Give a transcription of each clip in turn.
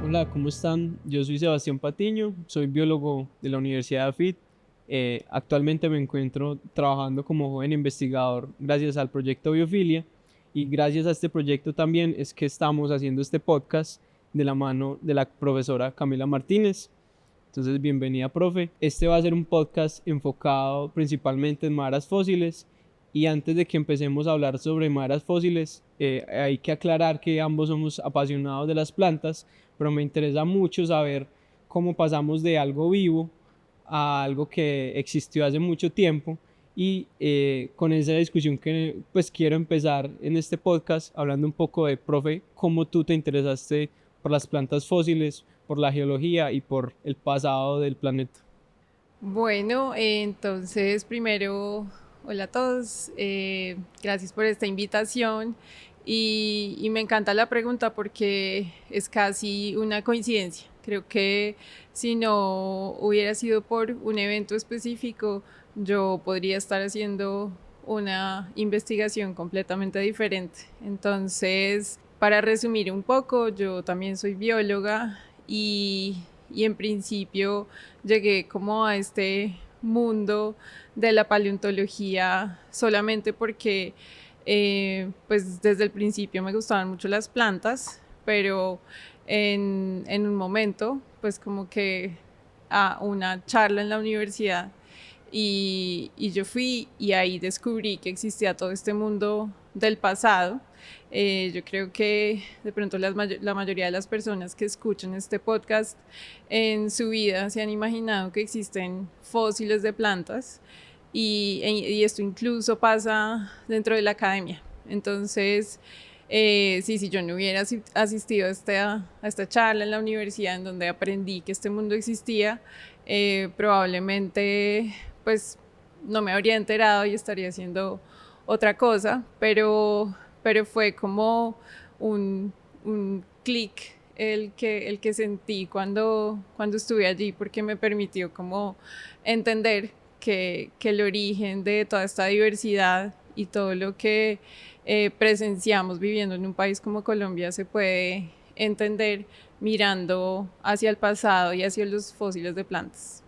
Hola, ¿cómo están? Yo soy Sebastián Patiño, soy biólogo de la Universidad de AFIT. Actualmente me encuentro trabajando como joven investigador gracias al proyecto Biofilia, y gracias a este proyecto también es que estamos haciendo este podcast de la mano de la profesora Camila Martínez. Entonces, bienvenida, profe. Este va a ser un podcast enfocado principalmente en maderas fósiles. Y antes de que empecemos a hablar sobre maderas fósiles, hay que aclarar que ambos somos apasionados de las plantas, pero me interesa mucho saber cómo pasamos de algo vivo a algo que existió hace mucho tiempo. Y con esa discusión que pues quiero empezar en este podcast hablando un poco de, profe, cómo tú te interesaste por las plantas fósiles, por la geología y por el pasado del planeta. Bueno, entonces primero, hola a todos, gracias por esta invitación y me encanta la pregunta porque es casi una coincidencia. Creo que si no hubiera sido por un evento específico, yo podría estar haciendo una investigación completamente diferente. Entonces, para resumir un poco, yo también soy bióloga y en principio llegué como a este mundo de la paleontología solamente porque pues desde el principio me gustaban mucho las plantas, pero en un momento pues como que a una charla en la universidad y yo fui y ahí descubrí que existía todo este mundo del pasado. Yo creo que de pronto la mayoría de las personas que escuchan este podcast en su vida se han imaginado que existen fósiles de plantas y esto incluso pasa dentro de la academia. Entonces, sí, si yo no hubiera asistido a esta charla en la universidad en donde aprendí que este mundo existía, probablemente pues no me habría enterado y estaría haciendo otra cosa, pero fue como un clic el que sentí cuando estuve allí, porque me permitió como entender que el origen de toda esta diversidad y todo lo que presenciamos viviendo en un país como Colombia se puede entender mirando hacia el pasado y hacia los fósiles de plantas.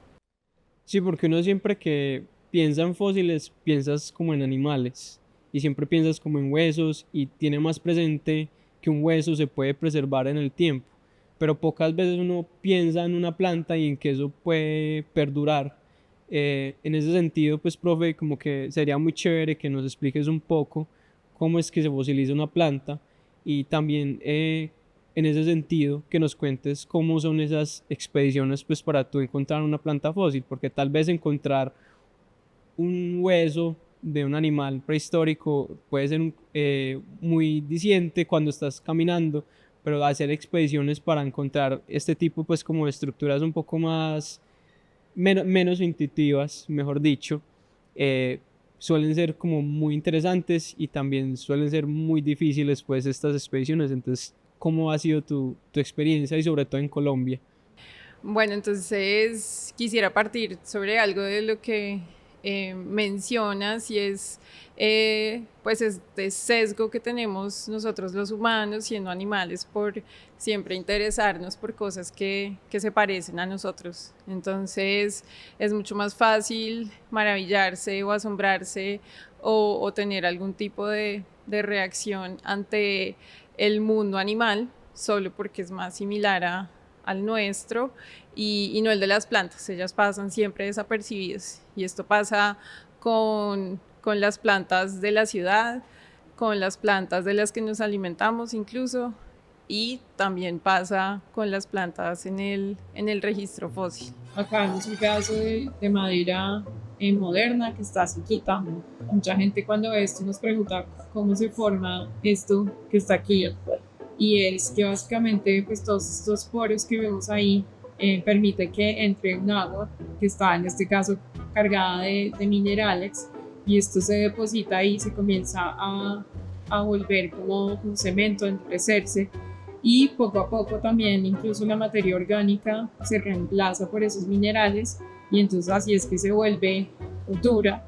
Sí, porque uno siempre que piensa en fósiles, piensas como en animales y siempre piensas como en huesos y tiene más presente que un hueso se puede preservar en el tiempo, pero pocas veces uno piensa en una planta y en que eso puede perdurar. En ese sentido, pues, profe, como que sería muy chévere que nos expliques un poco cómo es que se fosiliza una planta y también en ese sentido que nos cuentes cómo son esas expediciones pues para tú encontrar una planta fósil, porque tal vez encontrar un hueso de un animal prehistórico puede ser muy diciente cuando estás caminando, pero hacer expediciones para encontrar este tipo pues como de estructuras un poco más menos intuitivas, mejor dicho, eh, suelen ser como muy interesantes y también suelen ser muy difíciles pues estas expediciones. Entonces, ¿cómo ha sido tu experiencia y sobre todo en Colombia? Bueno, entonces quisiera partir sobre algo de lo que mencionas y es pues este sesgo que tenemos nosotros los humanos siendo animales por siempre interesarnos por cosas que se parecen a nosotros. Entonces es mucho más fácil maravillarse o asombrarse o tener algún tipo de reacción ante el mundo animal solo porque es más similar al nuestro y no el de las plantas. Ellas pasan siempre desapercibidas y esto pasa con las plantas de la ciudad, con las plantas de las que nos alimentamos incluso y también pasa con las plantas en el registro fósil. Acá es un pedazo de madera moderna que está sequita. Mucha gente cuando ve esto nos pregunta cómo se forma esto que está aquí. Y es que básicamente pues todos estos poros que vemos ahí permite que entre un agua que está en este caso cargada de minerales y esto se deposita ahí y se comienza a volver como un cemento, a endurecerse y poco a poco también incluso la materia orgánica se reemplaza por esos minerales y entonces así es que se vuelve dura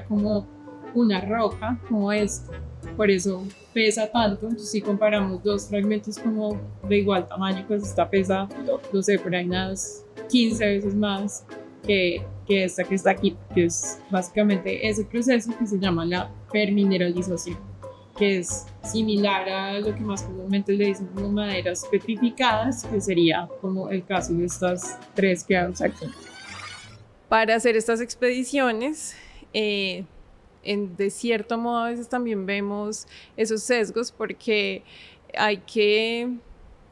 como una roca, como es, por eso pesa tanto. Entonces si comparamos dos fragmentos como de igual tamaño, pues esta pesa, no sé, por ahí unas 15 veces más que esta que está aquí, que es básicamente ese proceso que se llama la permineralización, que es similar a lo que más comúnmente le dicen como maderas petrificadas, que sería como el caso de estas tres que vemos aquí. Para hacer estas expediciones, de cierto modo a veces también vemos esos sesgos porque hay que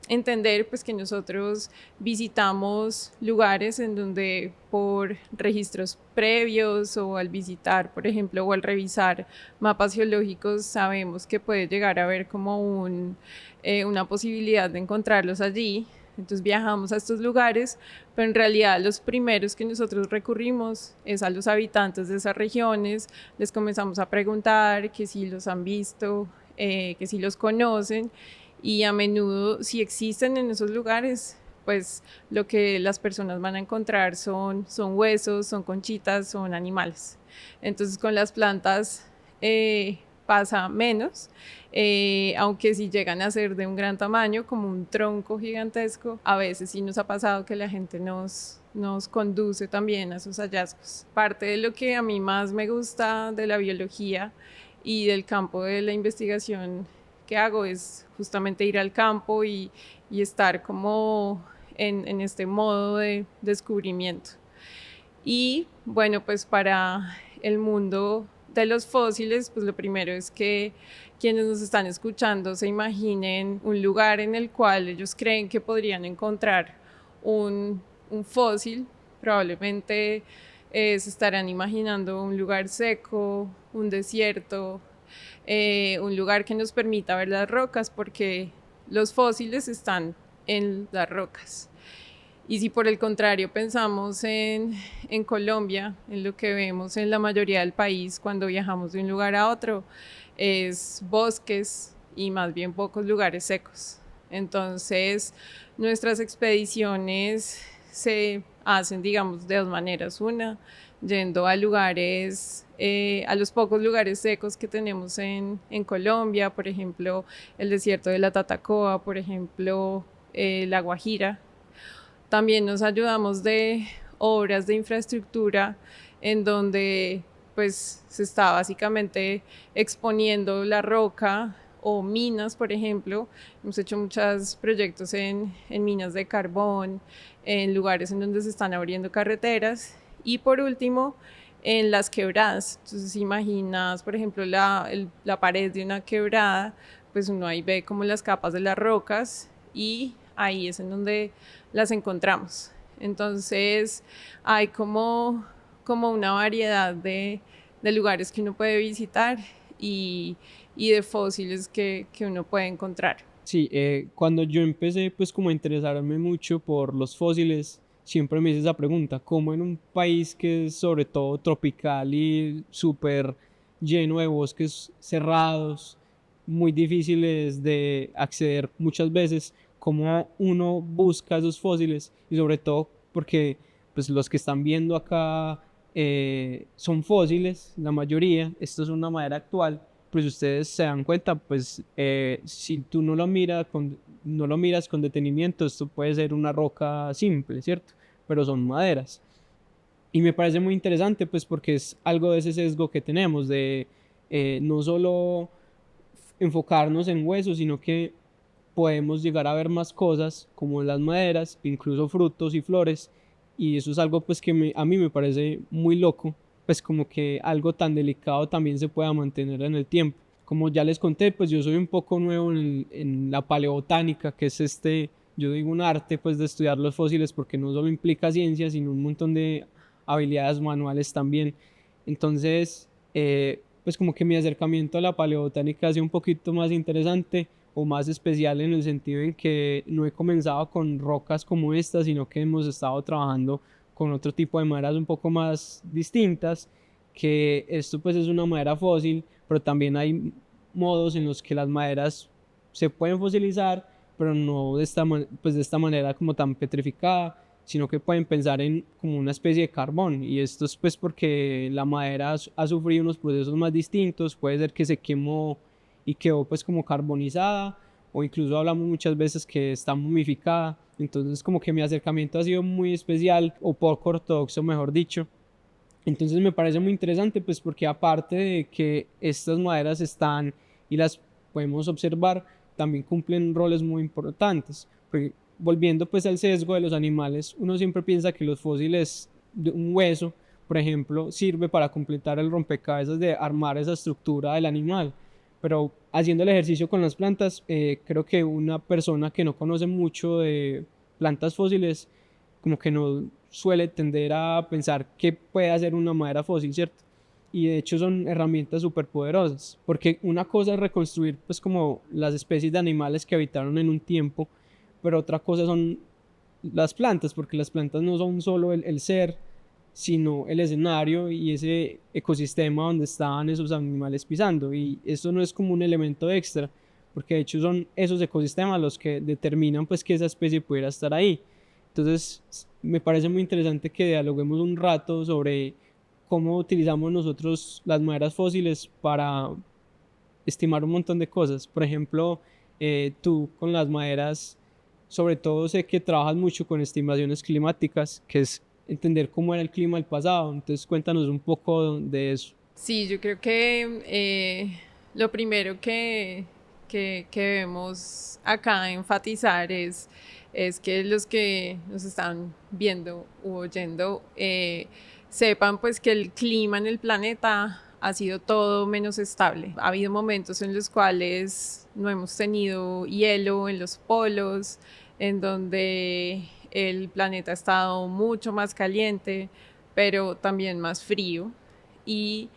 entender pues que nosotros visitamos lugares en donde por registros previos o al visitar, por ejemplo, o al revisar mapas geológicos sabemos que puede llegar a haber como una posibilidad de encontrarlos allí. Entonces viajamos a estos lugares, pero en realidad los primeros que nosotros recurrimos es a los habitantes de esas regiones, les comenzamos a preguntar que si los han visto, que si los conocen, y a menudo si existen en esos lugares, pues lo que las personas van a encontrar son huesos, son conchitas, son animales. Entonces con las plantas pasa menos, aunque si llegan a ser de un gran tamaño, como un tronco gigantesco, a veces sí nos ha pasado que la gente nos conduce también a esos hallazgos. Parte de lo que a mí más me gusta de la biología y del campo de la investigación que hago es justamente ir al campo y estar como en este modo de descubrimiento. Y bueno, pues para el mundo de los fósiles, pues lo primero es que quienes nos están escuchando se imaginen un lugar en el cual ellos creen que podrían encontrar un fósil. Probablemente se estarán imaginando un lugar seco, un desierto, un lugar que nos permita ver las rocas, porque los fósiles están en las rocas. Y si por el contrario pensamos en Colombia, en lo que vemos en la mayoría del país cuando viajamos de un lugar a otro, es bosques y más bien pocos lugares secos. Entonces, nuestras expediciones se hacen, digamos, de dos maneras. Una, yendo a lugares, a los pocos lugares secos que tenemos en Colombia, por ejemplo, el desierto de la Tatacoa, por ejemplo, la Guajira. También nos ayudamos de obras de infraestructura en donde pues se está básicamente exponiendo la roca, o minas, por ejemplo. Hemos hecho muchos proyectos en minas de carbón, en lugares en donde se están abriendo carreteras, y por último en las quebradas. Entonces imaginas, por ejemplo, la pared de una quebrada, pues uno ahí ve como las capas de las rocas y ahí es en donde las encontramos. Entonces hay como una variedad de lugares que uno puede visitar y de fósiles que uno puede encontrar. Sí, cuando yo empecé pues como a interesarme mucho por los fósiles, siempre me hice esa pregunta: ¿cómo en un país que es sobre todo tropical y súper lleno de bosques cerrados, muy difíciles de acceder muchas veces, cómo uno busca esos fósiles? Y sobre todo porque pues los que están viendo acá son fósiles, la mayoría. Esto es una madera actual, pues ustedes se dan cuenta, pues si tú no lo miras con detenimiento, esto puede ser una roca simple, ¿cierto? Pero son maderas. Y me parece muy interesante, pues porque es algo de ese sesgo que tenemos de no solo enfocarnos en huesos, sino que podemos llegar a ver más cosas como las maderas, incluso frutos y flores, y eso es algo pues que a mí me parece muy loco, pues como que algo tan delicado también se pueda mantener en el tiempo. Como ya les conté, pues yo soy un poco nuevo en la paleobotánica, que es yo digo un arte pues de estudiar los fósiles, porque no solo implica ciencia, sino un montón de habilidades manuales también. Entonces, pues como que mi acercamiento a la paleobotánica ha sido un poquito más interesante o más especial, en el sentido en que no he comenzado con rocas como esta, sino que hemos estado trabajando con otro tipo de maderas un poco más distintas, que esto pues es una madera fósil, pero también hay modos en los que las maderas se pueden fosilizar, pero no pues de esta manera como tan petrificada, sino que pueden pensar en como una especie de carbón, y esto es pues porque la madera ha sufrido unos procesos más distintos, puede ser que se quemó y quedó pues como carbonizada, o incluso hablamos muchas veces que está momificada. Entonces como que mi acercamiento ha sido muy especial, o poco ortodoxo mejor dicho. Entonces me parece muy interesante, pues porque aparte de que estas maderas están y las podemos observar, también cumplen roles muy importantes. Porque, volviendo pues al sesgo de los animales, uno siempre piensa que los fósiles de un hueso, por ejemplo, sirve para completar el rompecabezas de armar esa estructura del animal. Pero haciendo el ejercicio con las plantas, creo que una persona que no conoce mucho de plantas fósiles, como que no suele tender a pensar que puede hacer una madera fósil, ¿cierto? Y de hecho son herramientas súper poderosas, porque una cosa es reconstruir pues como las especies de animales que habitaron en un tiempo, pero otra cosa son las plantas, porque las plantas no son solo el ser, sino el escenario y ese ecosistema donde estaban esos animales pisando, y eso no es como un elemento extra, porque de hecho son esos ecosistemas los que determinan pues que esa especie pudiera estar ahí. Entonces me parece muy interesante que dialoguemos un rato sobre cómo utilizamos nosotros las maderas fósiles para estimar un montón de cosas. Por ejemplo, tú con las maderas, sobre todo sé que trabajas mucho con estimaciones climáticas, que es entender cómo era el clima del pasado. Entonces cuéntanos un poco de eso. Sí, yo creo que lo primero que debemos acá enfatizar es que los que nos están viendo u oyendo sepan pues que el clima en el planeta ha sido todo menos estable. Ha habido momentos en los cuales no hemos tenido hielo en los polos, en donde el planeta ha estado mucho más caliente, pero también más frío, y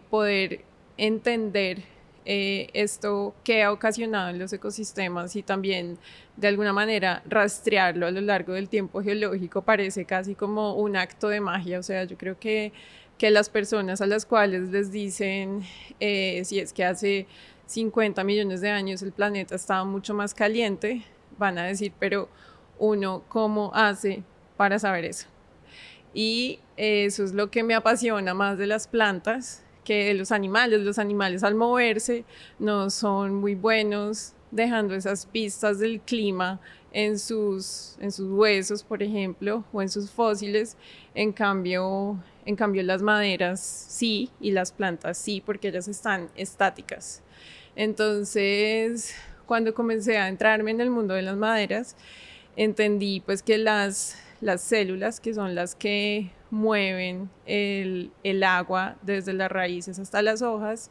poder entender esto que ha ocasionado en los ecosistemas y también de alguna manera rastrearlo a lo largo del tiempo geológico parece casi como un acto de magia. O sea, yo creo que las personas a las cuales les dicen si es que hace 50 millones de años el planeta estaba mucho más caliente, van a decir, pero uno, ¿cómo hace para saber eso? Y eso es lo que me apasiona más de las plantas que de los animales. Los animales al moverse no son muy buenos dejando esas pistas del clima en sus huesos, por ejemplo, o en sus fósiles. En cambio las maderas sí, y las plantas sí, porque ellas están estáticas. Entonces, cuando comencé a entrarme en el mundo de las maderas, entendí pues que las células, que son las que mueven el agua desde las raíces hasta las hojas,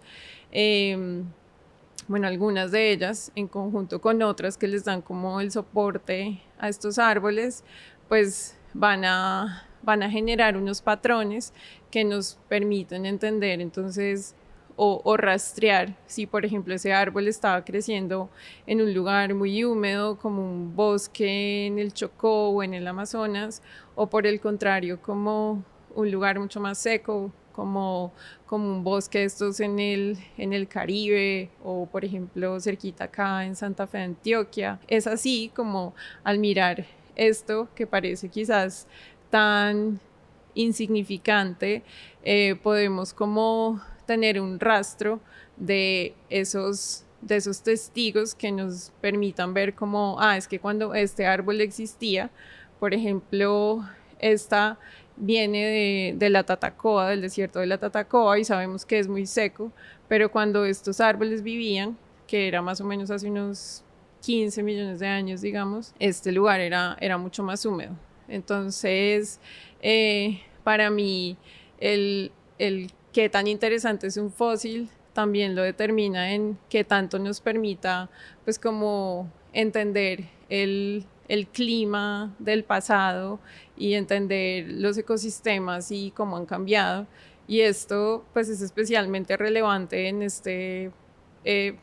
bueno, algunas de ellas en conjunto con otras que les dan como el soporte a estos árboles, pues van a generar unos patrones que nos permiten entender entonces o rastrear si por ejemplo ese árbol estaba creciendo en un lugar muy húmedo como un bosque en el Chocó o en el Amazonas, o por el contrario como un lugar mucho más seco como un bosque de estos en el Caribe, o por ejemplo cerquita acá en Santa Fe, Antioquia. Es así como al mirar esto que parece quizás tan insignificante, podemos como tener un rastro de esos testigos que nos permitan ver como, es que cuando este árbol existía, por ejemplo, esta viene de la Tatacoa, del desierto de la Tatacoa, y sabemos que es muy seco, pero cuando estos árboles vivían, que era más o menos hace unos 15 millones de años, digamos, este lugar era mucho más húmedo. Entonces, para mí, el qué tan interesante es un fósil también lo determina en qué tanto nos permita, pues, como entender el clima del pasado y entender los ecosistemas y cómo han cambiado. Y esto, pues, es especialmente relevante en este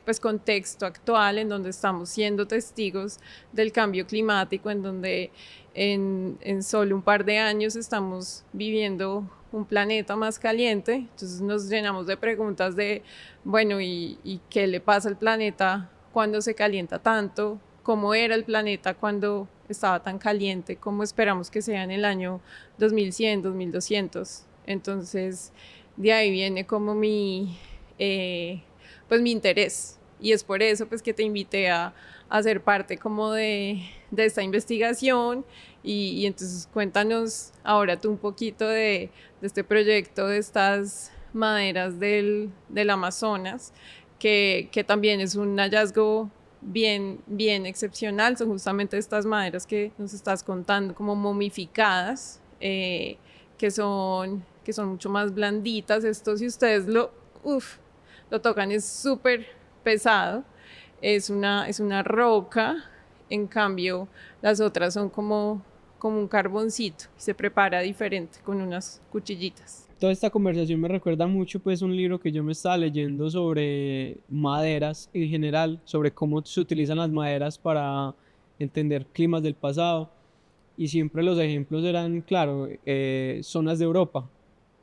pues contexto actual en donde estamos siendo testigos del cambio climático, en donde en solo un par de años estamos viviendo un planeta más caliente. Entonces nos llenamos de preguntas de, bueno, ¿y qué le pasa al planeta cuando se calienta tanto, cómo era el planeta cuando estaba tan caliente, cómo esperamos que sea en el año 2100, 2200. Entonces, de ahí viene como pues mi interés. Y es por eso pues que te invité a ser parte como de esta investigación y entonces cuéntanos ahora tú un poquito de este proyecto, de estas maderas del Amazonas, que también es un hallazgo bien excepcional. Son justamente estas maderas que nos estás contando como momificadas, que son mucho más blanditas. Esto, si ustedes lo tocan, es súper pesado, es una roca. En cambio las otras son como un carboncito, se prepara diferente con unas cuchillitas. Toda esta conversación me recuerda mucho pues un libro que yo me estaba leyendo sobre maderas en general, sobre cómo se utilizan las maderas para entender climas del pasado, y siempre los ejemplos eran, claro, zonas de Europa,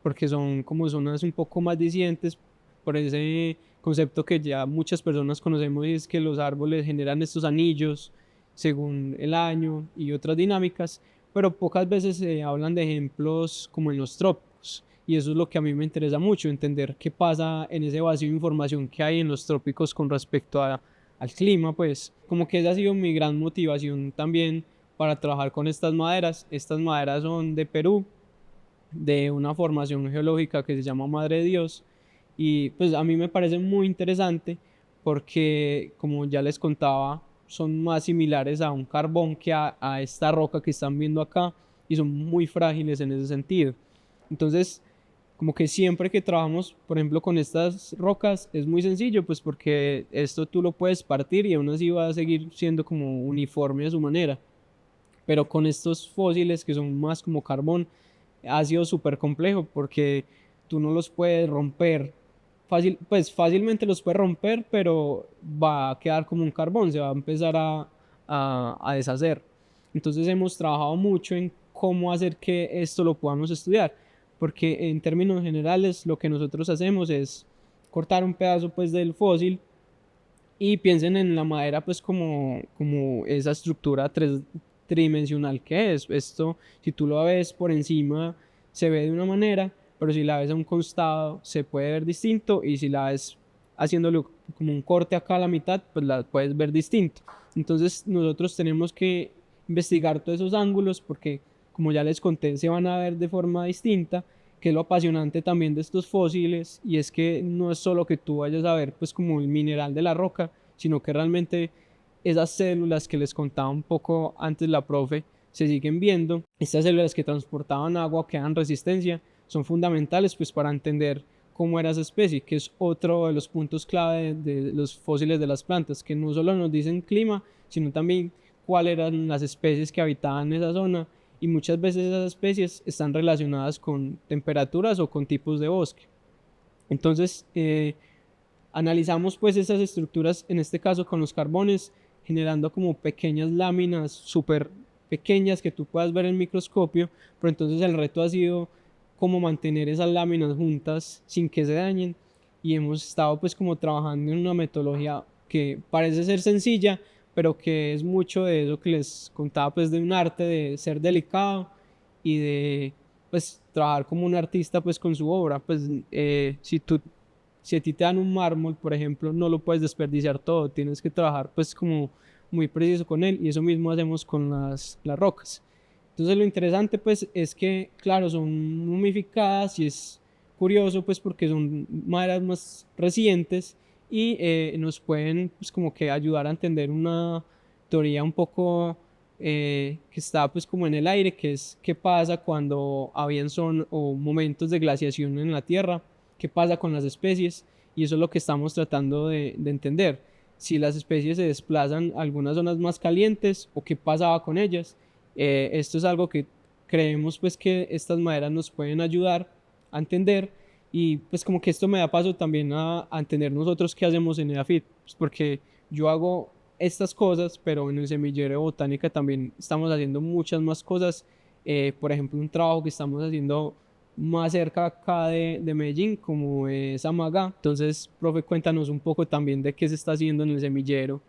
porque son como zonas un poco más disidentes por ese concepto que ya muchas personas conocemos, y es que los árboles generan estos anillos según el año y otras dinámicas, pero pocas veces se hablan de ejemplos como en los trópicos, y eso es lo que a mí me interesa mucho, entender qué pasa en ese vacío de información que hay en los trópicos con respecto al clima. Pues como que esa ha sido mi gran motivación también para trabajar con estas maderas. Estas maderas son de Perú, de una formación geológica que se llama Madre de Dios, y pues a mí me parece muy interesante porque, como ya les contaba, son más similares a un carbón que a esta roca que están viendo acá, y son muy frágiles en ese sentido. Entonces, como que siempre que trabajamos, por ejemplo, con estas rocas, es muy sencillo, pues porque esto tú lo puedes partir y aún así va a seguir siendo como uniforme a su manera. Pero con estos fósiles que son más como carbón, ha sido súper complejo porque tú no los puedes romper pues fácilmente los puedes romper, pero va a quedar como un carbón, se va a empezar a deshacer. Entonces hemos trabajado mucho en cómo hacer que esto lo podamos estudiar, porque en términos generales lo que nosotros hacemos es cortar un pedazo pues del fósil, y piensen en la madera pues como esa estructura tridimensional que es. Esto, si tú lo ves por encima, se ve de una manera, pero si la ves a un costado se puede ver distinto, y si la ves haciéndole como un corte acá a la mitad, pues la puedes ver distinto. Entonces nosotros tenemos que investigar todos esos ángulos porque, como ya les conté, se van a ver de forma distinta, que es lo apasionante también de estos fósiles, y es que no es solo que tú vayas a ver pues como el mineral de la roca, sino que realmente esas células que les contaba un poco antes la profe se siguen viendo. Estas células que transportaban agua, que dan resistencia, son fundamentales pues para entender cómo era esa especie, que es otro de los puntos clave de los fósiles de las plantas, que no solo nos dicen clima, sino también cuáles eran las especies que habitaban esa zona, y muchas veces esas especies están relacionadas con temperaturas o con tipos de bosque. Entonces analizamos pues esas estructuras, en este caso con los carbones, generando como pequeñas láminas súper pequeñas que tú puedas ver en microscopio, pero entonces el reto ha sido cómo mantener esas láminas juntas sin que se dañen, y hemos estado pues como trabajando en una metodología que parece ser sencilla, pero que es mucho de eso que les contaba, pues de un arte de ser delicado y de pues trabajar como un artista pues con su obra. Pues si a ti te dan un mármol, por ejemplo, no lo puedes desperdiciar todo, tienes que trabajar pues como muy preciso con él, y eso mismo hacemos con las rocas. Entonces lo interesante pues es que, claro, son momificadas, y es curioso pues porque son maderas más recientes, y nos pueden pues como que ayudar a entender una teoría un poco que está pues como en el aire, que es qué pasa cuando habían son o momentos de glaciación en la Tierra, qué pasa con las especies, y eso es lo que estamos tratando de entender, si las especies se desplazan a algunas zonas más calientes o qué pasaba con ellas. Esto es algo que creemos pues que estas maderas nos pueden ayudar a entender, y pues como que esto me da paso también a entender nosotros qué hacemos en EDAFIT, pues porque yo hago estas cosas, pero en el semillero de botánica también estamos haciendo muchas más cosas. Por ejemplo, un trabajo que estamos haciendo más cerca acá de Medellín, como es Amagá. Entonces, profe, cuéntanos un poco también de qué se está haciendo en el semillero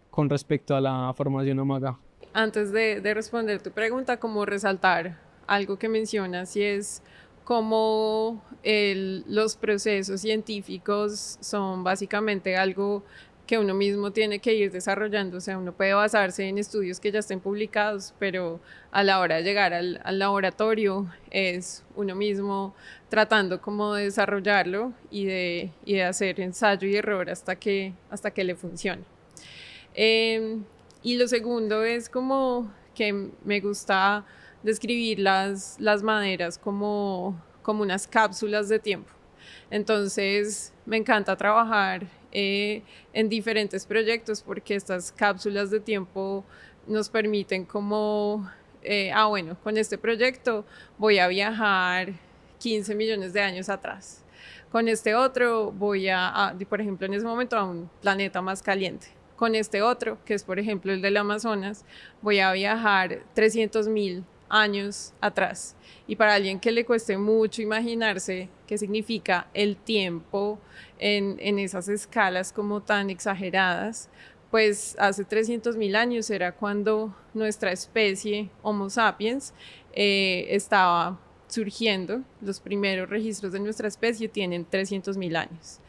con respecto a la formación Amagá. Antes de responder tu pregunta, como resaltar algo que mencionas y es cómo los procesos científicos son básicamente algo que uno mismo tiene que ir desarrollando. O sea, uno puede basarse en estudios que ya estén publicados, pero a la hora de llegar al laboratorio es uno mismo tratando como de desarrollarlo y de hacer ensayo y error hasta que le funcione. Y lo segundo es como que me gusta describir las maderas como unas cápsulas de tiempo. Entonces me encanta trabajar en diferentes proyectos porque estas cápsulas de tiempo nos permiten como, bueno, con este proyecto voy a viajar 15 millones de años atrás. Con este otro voy por ejemplo, en ese momento a un planeta más caliente. Con este otro, que es por ejemplo el del Amazonas, voy a viajar 300.000 años atrás. Y para alguien que le cueste mucho imaginarse qué significa el tiempo en esas escalas como tan exageradas, pues hace 300.000 años era cuando nuestra especie Homo sapiens estaba surgiendo. Los primeros registros de nuestra especie tienen 300.000 años.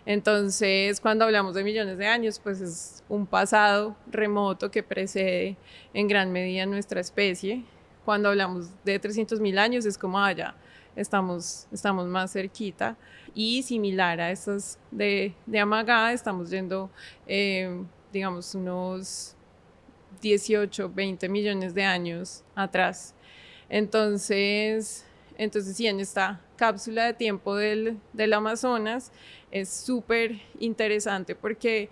Entonces, cuando hablamos de millones de años, pues es un pasado remoto que precede en gran medida nuestra especie. Cuando hablamos de 300.000 años, es como allá, estamos más cerquita. Y similar a estas de Amagá, estamos yendo, digamos, unos 18, 20 millones de años atrás. Entonces sí, en esta cápsula de tiempo del Amazonas es súper interesante porque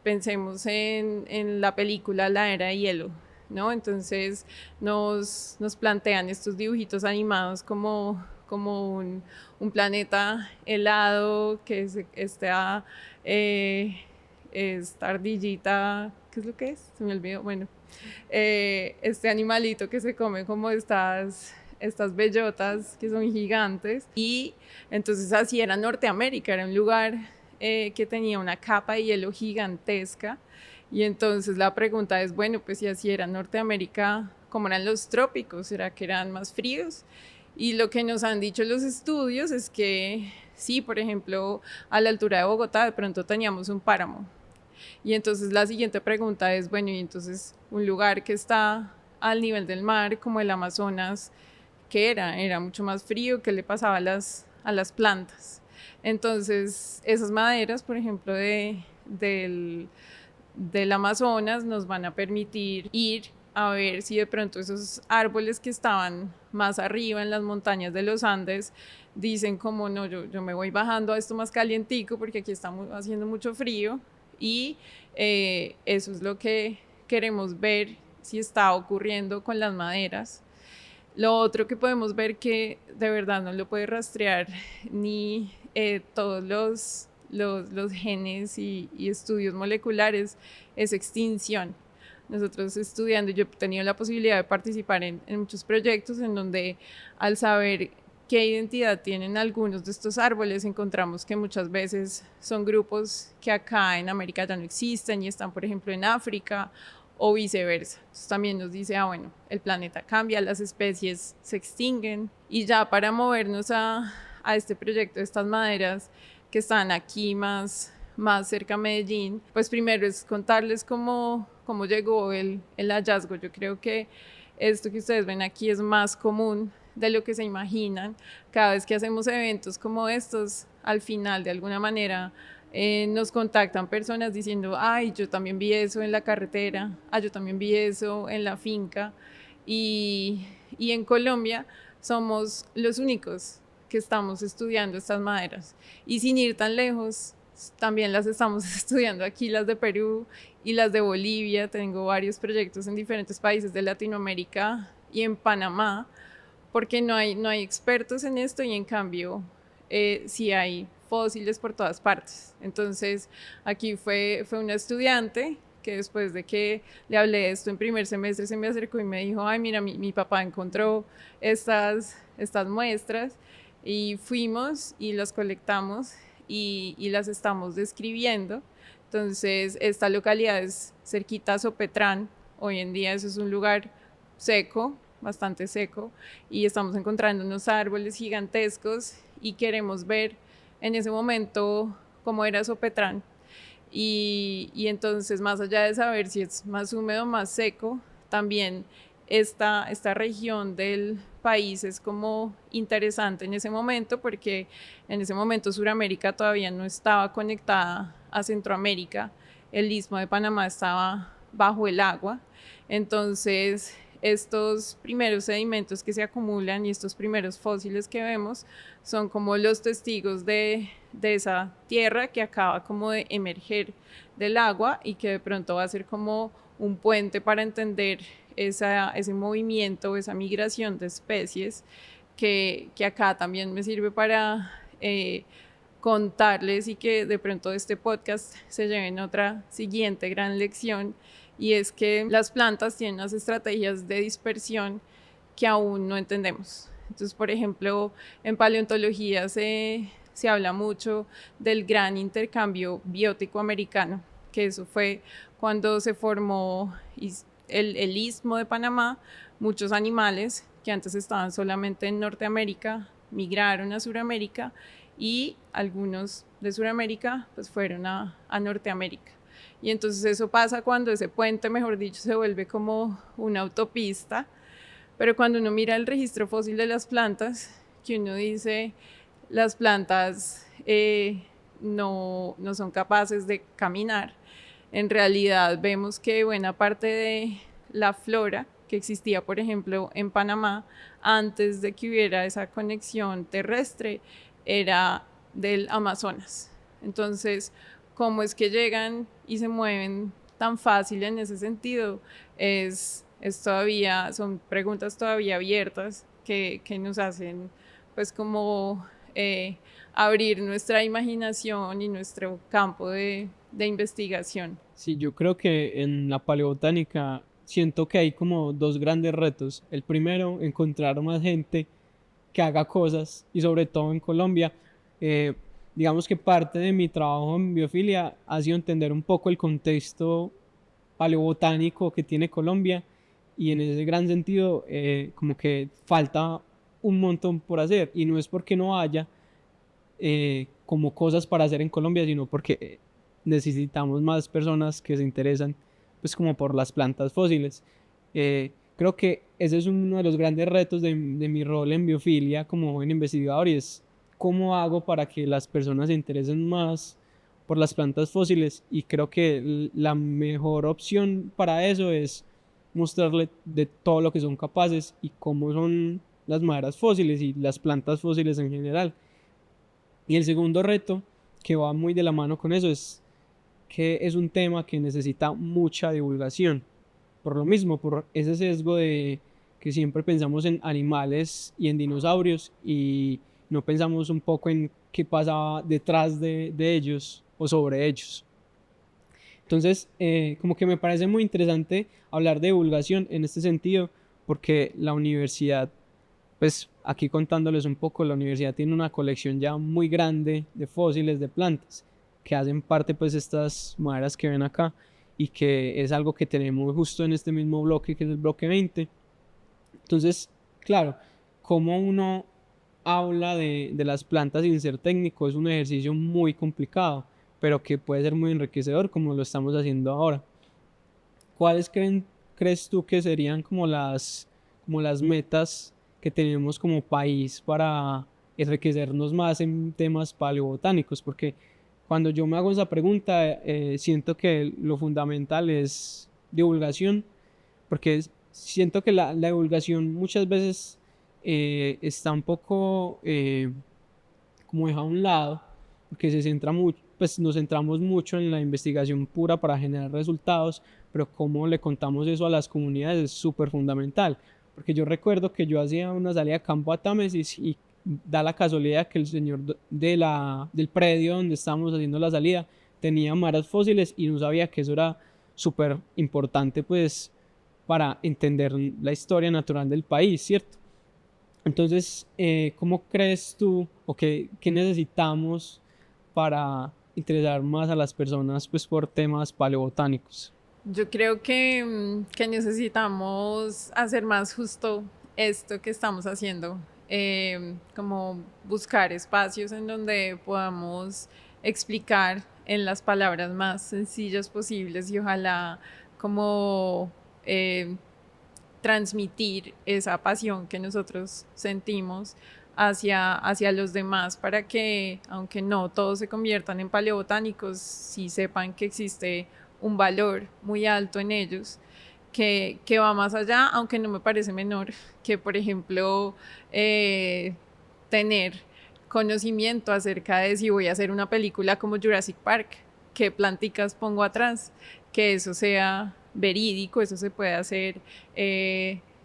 pensemos en la película La Era de Hielo, ¿no? Entonces nos plantean estos dibujitos animados como un planeta helado que está esta ardillita, ¿qué es lo que es? Se me olvidó, bueno, este animalito que se come como estas bellotas que son gigantes. Y entonces así era Norteamérica, era un lugar que tenía una capa de hielo gigantesca. Y entonces la pregunta es, bueno, pues si así era Norteamérica, ¿cómo eran los trópicos? ¿Será que eran más fríos? Y lo que nos han dicho los estudios es que sí, por ejemplo, a la altura de Bogotá de pronto teníamos un páramo. Y entonces la siguiente pregunta es, bueno, y entonces un lugar que está al nivel del mar, como el Amazonas, ¿qué era? Era mucho más frío. ¿Qué le pasaba a las plantas? Entonces, esas maderas, por ejemplo, del Amazonas, nos van a permitir ir a ver si de pronto esos árboles que estaban más arriba en las montañas de los Andes dicen como no, yo me voy bajando a esto más calientico porque aquí está haciendo mucho frío. Y eso es lo que queremos ver si está ocurriendo con las maderas. Lo otro que podemos ver que de verdad no lo puede rastrear ni todos los genes y estudios moleculares es extinción. Nosotros estudiando, yo he tenido la posibilidad de participar en muchos proyectos en donde al saber qué identidad tienen algunos de estos árboles, encontramos que muchas veces son grupos que acá en América ya no existen y están, por ejemplo, en África o viceversa. Entonces también nos dice, bueno, el planeta cambia, las especies se extinguen. Y ya para movernos a este proyecto de estas maderas que están aquí más cerca a Medellín, pues primero es contarles cómo llegó el hallazgo. Yo creo que esto que ustedes ven aquí es más común de lo que se imaginan. Cada vez que hacemos eventos como estos, al final de alguna manera nos contactan personas diciendo, ay, yo también vi eso en la carretera, yo también vi eso en la finca. Y en Colombia somos los únicos que estamos estudiando estas maderas. Y sin ir tan lejos, también las estamos estudiando aquí, las de Perú y las de Bolivia. Tengo varios proyectos en diferentes países de Latinoamérica y en Panamá, porque no hay expertos en esto y en cambio sí hay fósiles por todas partes. Entonces aquí fue una estudiante que después de que le hablé de esto en primer semestre se me acercó y me dijo, ay, mira, mi papá encontró estas estas muestras y fuimos y las colectamos y las estamos describiendo. Entonces, esta localidad es cerquita a Sopetrán. Hoy en día eso es un lugar seco, bastante seco, y estamos encontrando unos árboles gigantescos y queremos ver en ese momento cómo era Sopetrán. Y entonces, más allá de saber si es más húmedo o más seco, también esta región del país es como interesante en ese momento, porque en ese momento Sudamérica todavía no estaba conectada a Centroamérica, el istmo de Panamá estaba bajo el agua, entonces estos primeros sedimentos que se acumulan y estos primeros fósiles que vemos son como los testigos de esa tierra que acaba como de emerger del agua y que de pronto va a ser como un puente para entender ese movimiento, esa migración de especies que acá también me sirve para contarles y que de pronto de este podcast se lleven otra siguiente gran lección, y es que las plantas tienen unas estrategias de dispersión que aún no entendemos. Entonces, por ejemplo, en paleontología se habla mucho del gran intercambio biótico americano, que eso fue cuando se formó el istmo de Panamá. Muchos animales que antes estaban solamente en Norteamérica migraron a Sudamérica y algunos de Sudamérica pues fueron a Norteamérica. Y entonces eso pasa cuando ese puente, mejor dicho, se vuelve como una autopista. Pero cuando uno mira el registro fósil de las plantas, que uno dice, las plantas no son capaces de caminar, en realidad vemos que buena parte de la flora que existía, por ejemplo, en Panamá, antes de que hubiera esa conexión terrestre, era del Amazonas. Entonces, ¿cómo es que llegan y se mueven tan fácil en ese sentido? Son preguntas todavía abiertas que nos hacen pues como abrir nuestra imaginación y nuestro campo de investigación. Sí, yo creo que en la paleobotánica siento que hay como dos grandes retos. El primero, encontrar más gente que haga cosas, y sobre todo en Colombia. Digamos que parte de mi trabajo en biofilia ha sido entender un poco el contexto paleobotánico que tiene Colombia, y en ese gran sentido como que falta un montón por hacer, y no es porque no haya como cosas para hacer en Colombia, sino porque necesitamos más personas que se interesan pues como por las plantas fósiles. Creo que ese es uno de los grandes retos de mi rol en biofilia como joven investigador, y es cómo hago para que las personas se interesen más por las plantas fósiles, y creo que la mejor opción para eso es mostrarle de todo lo que son capaces y cómo son las maderas fósiles y las plantas fósiles en general. Y el segundo reto, que va muy de la mano con eso, es que es un tema que necesita mucha divulgación. Por lo mismo, por ese sesgo de que siempre pensamos en animales y en dinosaurios y no pensamos un poco en qué pasaba detrás de ellos o sobre ellos. Entonces, como que me parece muy interesante hablar de divulgación en este sentido, porque la universidad, pues aquí contándoles un poco, la universidad tiene una colección ya muy grande de fósiles de plantas que hacen parte pues estas maderas que ven acá, y que es algo que tenemos justo en este mismo bloque, que es el bloque 20. Entonces, claro, como uno habla de las plantas sin ser técnico es un ejercicio muy complicado, pero que puede ser muy enriquecedor como lo estamos haciendo ahora. ¿Cuáles crees tú que serían como las metas que tenemos como país para enriquecernos más en temas paleobotánicos? Porque cuando yo me hago esa pregunta, siento que lo fundamental es divulgación, porque siento que la divulgación muchas veces está un poco como dejada a un lado, porque pues nos centramos mucho en la investigación pura para generar resultados, pero cómo le contamos eso a las comunidades es súper fundamental. Porque yo recuerdo que yo hacía una salida a campo a Támesis y da la casualidad que el señor del predio donde estábamos haciendo la salida tenía maderas fósiles y no sabía que eso era súper importante pues para entender la historia natural del país, ¿cierto? Entonces, ¿cómo crees tú o qué necesitamos para interesar más a las personas pues, por temas paleobotánicos? Yo creo que necesitamos hacer más justo esto que estamos haciendo, como buscar espacios en donde podamos explicar en las palabras más sencillas posibles y ojalá como eh, transmitir esa pasión que nosotros sentimos hacia los demás para que, aunque no todos se conviertan en paleobotánicos, sí sepan que existe un valor muy alto en ellos que va más allá, aunque no me parece menor, que por ejemplo tener conocimiento acerca de si voy a hacer una película como Jurassic Park, qué planticas pongo atrás, que eso sea verídico, eso se puede hacer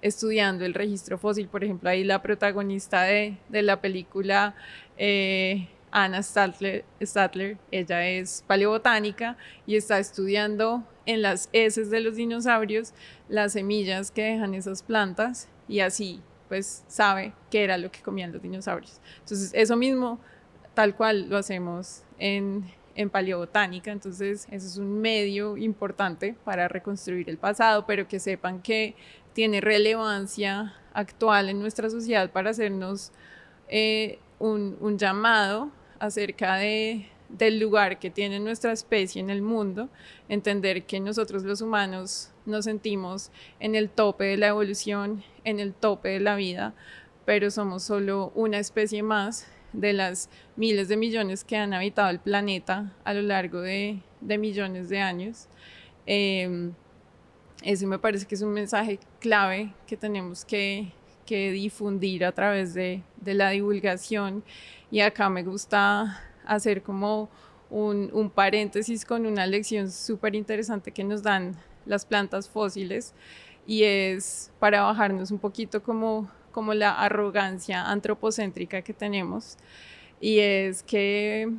estudiando el registro fósil. Por ejemplo, ahí la protagonista de la película, Anna Statler, ella es paleobotánica y está estudiando en las heces de los dinosaurios las semillas que dejan esas plantas y así pues sabe qué era lo que comían los dinosaurios. Entonces eso mismo tal cual lo hacemos en paleobotánica, entonces eso es un medio importante para reconstruir el pasado, pero que sepan que tiene relevancia actual en nuestra sociedad para hacernos un llamado acerca del lugar que tiene nuestra especie en el mundo, entender que nosotros los humanos nos sentimos en el tope de la evolución, en el tope de la vida, pero somos solo una especie más de las miles de millones que han habitado el planeta a lo largo de millones de años. Eso me parece que es un mensaje clave que tenemos que difundir a través de la divulgación, y acá me gusta hacer como un paréntesis con una lección súper interesante que nos dan las plantas fósiles, y es para bajarnos un poquito como la arrogancia antropocéntrica que tenemos, y es que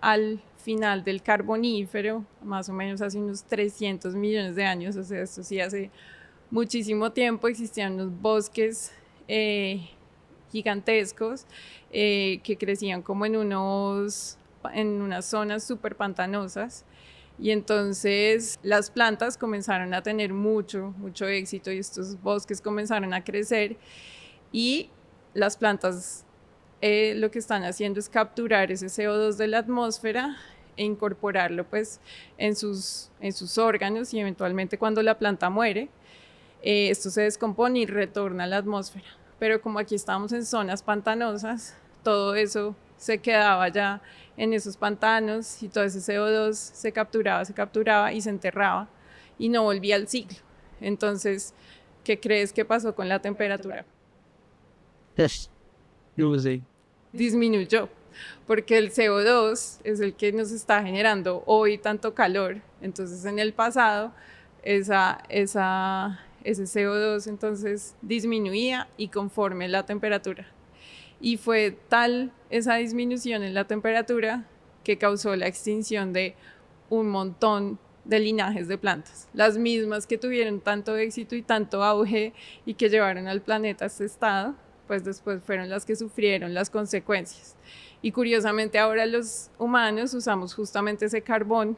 al final del Carbonífero, más o menos hace unos 300 millones de años, o sea, esto sí hace muchísimo tiempo, existían unos bosques gigantescos que crecían como en unas zonas súper pantanosas, y entonces las plantas comenzaron a tener mucho éxito y estos bosques comenzaron a crecer, y las plantas lo que están haciendo es capturar ese CO2 de la atmósfera e incorporarlo pues en sus órganos, y eventualmente cuando la planta muere, esto se descompone y retorna a la atmósfera. Pero como aquí estamos en zonas pantanosas, todo eso se quedaba ya en esos pantanos y todo ese CO2 se capturaba y se enterraba y no volvía al ciclo. Entonces, ¿qué crees que pasó con la temperatura? No sé. Disminuyó, porque el CO2 es el que nos está generando hoy tanto calor. Entonces en el pasado ese CO2 entonces disminuía y conforme la temperatura. Y fue tal esa disminución en la temperatura que causó la extinción de un montón de linajes de plantas, las mismas que tuvieron tanto éxito y tanto auge y que llevaron al planeta a este estado, pues después fueron las que sufrieron las consecuencias. Y curiosamente ahora los humanos usamos justamente ese carbón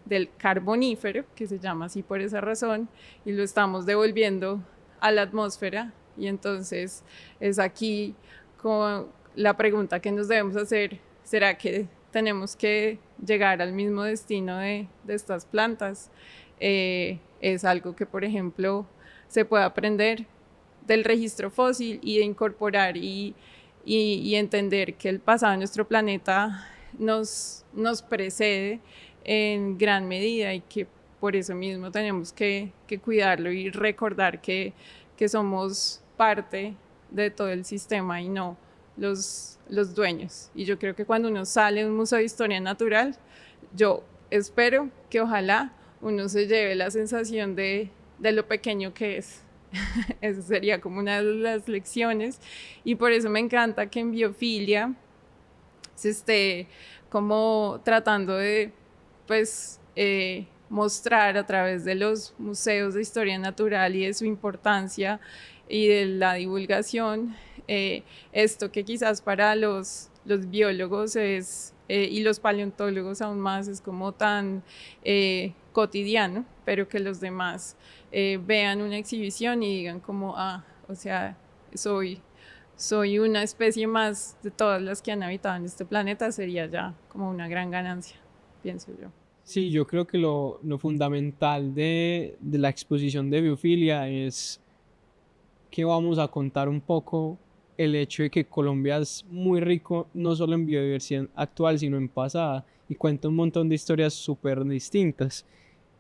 del Carbonífero, que se llama así por esa razón, y lo estamos devolviendo a la atmósfera, y entonces es aquí con la pregunta que nos debemos hacer: ¿será que tenemos que llegar al mismo destino de estas plantas? Es algo que, por ejemplo, se puede aprender del registro fósil y de incorporar y entender que el pasado de nuestro planeta nos precede en gran medida, y que por eso mismo tenemos que cuidarlo y recordar que somos parte de todo el sistema y no los dueños. Y yo creo que cuando uno sale de un museo de historia natural, yo espero que ojalá uno se lleve la sensación de lo pequeño que es. Eso sería como una de las lecciones, y por eso me encanta que en Biofilia se esté como tratando de pues mostrar a través de los museos de historia natural y de su importancia y de la divulgación esto que quizás para los biólogos es, y los paleontólogos aún más, es como tan cotidiano, pero que los demás vean una exhibición y digan como, ah, o sea, soy una especie más de todas las que han habitado en este planeta, sería ya como una gran ganancia, pienso yo. Sí, yo creo que lo fundamental de la exposición de biofilia es que vamos a contar un poco el hecho de que Colombia es muy rico no solo en biodiversidad actual, sino en pasada, y cuenta un montón de historias súper distintas.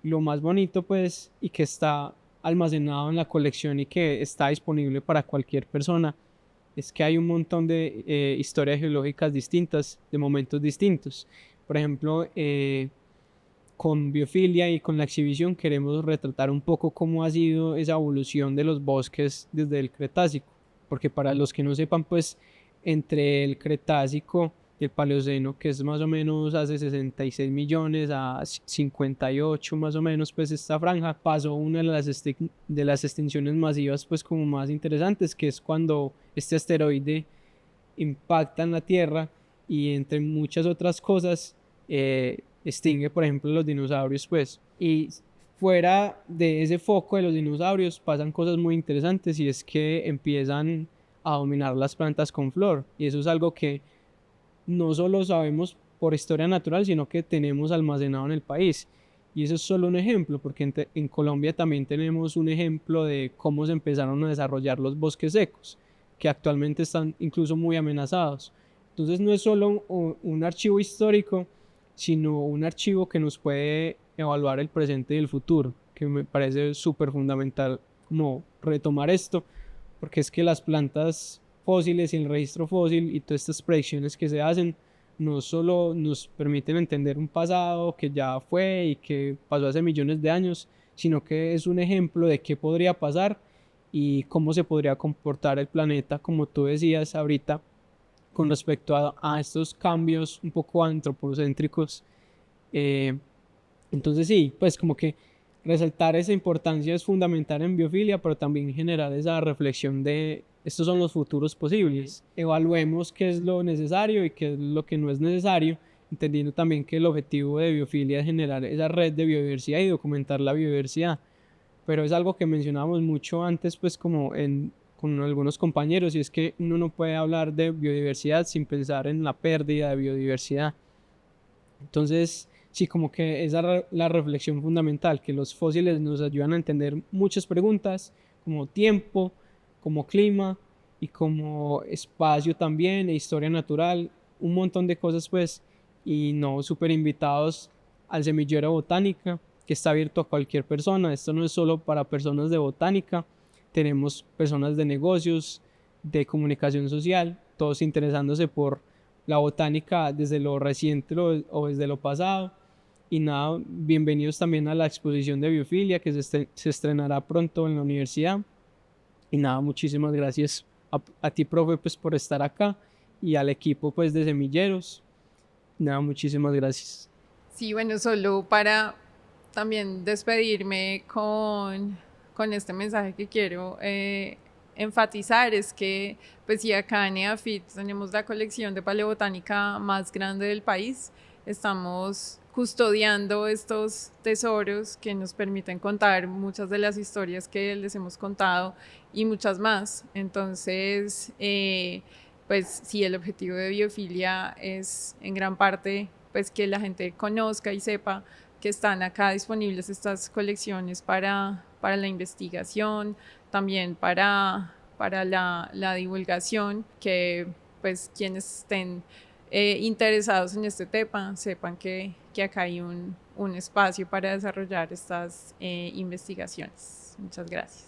Lo más bonito, pues, y que está almacenado en la colección y que está disponible para cualquier persona, es que hay un montón de historias geológicas distintas, de momentos distintos. Por ejemplo, con Biofilia y con la exhibición queremos retratar un poco cómo ha sido esa evolución de los bosques desde el Cretácico, porque para los que no sepan, pues entre el Cretácico y el Paleoceno, que es más o menos hace 66 millones a 58 más o menos, pues esta franja pasó una de las extinciones masivas pues como más interesantes, que es cuando este asteroide impacta en la Tierra y entre muchas otras cosas extingue, por ejemplo, los dinosaurios, pues. Y fuera de ese foco de los dinosaurios pasan cosas muy interesantes y es que empiezan a dominar las plantas con flor. Y eso es algo que no solo sabemos por historia natural, sino que tenemos almacenado en el país. Y eso es solo un ejemplo, porque en Colombia también tenemos un ejemplo de cómo se empezaron a desarrollar los bosques secos, que actualmente están incluso muy amenazados. Entonces no es solo un archivo histórico, sino un archivo que nos puede evaluar el presente y el futuro, que me parece súper fundamental como retomar esto, porque es que las plantas fósiles y el registro fósil y todas estas predicciones que se hacen no solo nos permiten entender un pasado que ya fue y que pasó hace millones de años, sino que es un ejemplo de qué podría pasar y cómo se podría comportar el planeta, como tú decías ahorita, con respecto a estos cambios un poco antropocéntricos. Eh, entonces sí, pues como que resaltar esa importancia es fundamental en biofilia, pero también generar esa reflexión de estos son los futuros posibles. Evaluemos qué es lo necesario y qué es lo que no es necesario, entendiendo también que el objetivo de biofilia es generar esa red de biodiversidad y documentar la biodiversidad. Pero es algo que mencionábamos mucho antes, pues como con algunos compañeros, y es que uno no puede hablar de biodiversidad sin pensar en la pérdida de biodiversidad. Entonces, sí, como que esa es la reflexión fundamental, que los fósiles nos ayudan a entender muchas preguntas, como tiempo, como clima y como espacio también, e historia natural, un montón de cosas pues, y no súper invitados al semillero botánica, que está abierto a cualquier persona. Esto no es solo para personas de botánica, tenemos personas de negocios, de comunicación social, todos interesándose por la botánica desde lo reciente o desde lo pasado. Y nada, bienvenidos también a la exposición de biofilia que se estrenará pronto en la universidad. Y nada, muchísimas gracias a ti, profe, pues por estar acá y al equipo pues de Semilleros. Nada, muchísimas gracias. Sí, bueno, solo para también despedirme con este mensaje que quiero enfatizar es que, pues sí, acá en EAFIT tenemos la colección de paleobotánica más grande del país. Estamos custodiando estos tesoros que nos permiten contar muchas de las historias que les hemos contado y muchas más. Entonces, pues sí, el objetivo de Biofilia es en gran parte pues que la gente conozca y sepa que están acá disponibles estas colecciones para la investigación, también para la divulgación, que pues quienes estén interesados en este tema sepan que acá hay un espacio para desarrollar estas investigaciones. Muchas gracias.